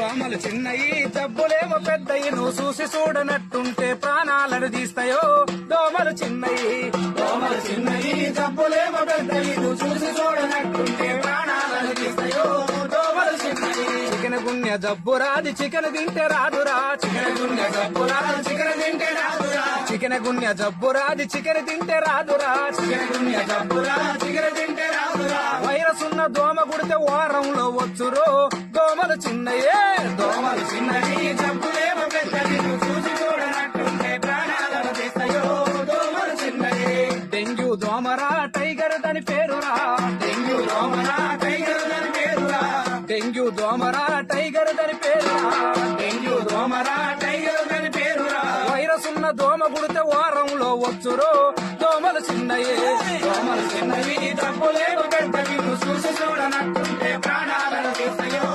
దోమలు చిన్నయి జబ్బులేమో పెద్దయి నువ్వు చూసి చూడనట్టుంటే ప్రాణాలను తీస్తాయో దోమలు చిన్నయి జబ్బులేమో పెద్దయి నువ్వు చూసి చూడనట్టుంటే ప్రాణాలను తీస్తాయో దోమలు చిన్నయి చికెన్ గున్య జబ్బు రాది చికెన్ తింటే రాదురా చికెన్ గున్య జబ్బు రాదు చికెన్ తింటే రాదురా చికెన్ గున్య జబ్బు రాది చికెన్ తింటే రాదురా చికెన్ గున్య జబ్బు రాదు చికెన్ తింటే రాదురా వైరస్ ఉన్న దోమ గుడితే వారంలో వచ్చురో దోమలు చిన్నయే జబ్బులేమో పెద్దది నువ్వు చూసి చూడనట్టుంటే ప్రాణాలను తీస్తాయో దోమలు చిన్నయే డెంగ్యూ దోమరా టైగర్ దాని పేరురా డెంగ్యూ దోమరా టైగర్ దాని పేరురా డెంగ్యూ దోమరా టైగర్ దాని పేరురా డెంగ్యూ దోమరా టైగర్ దాని పేరురా వైరస్ ఉన్న దోమ గుడితే వారంలో వచ్చురో దోమలు చిన్నయే జబ్బులేమో పెద్దది నువ్వు చూసి చూడనట్టుంటే ప్రాణాలను తీస్తాయో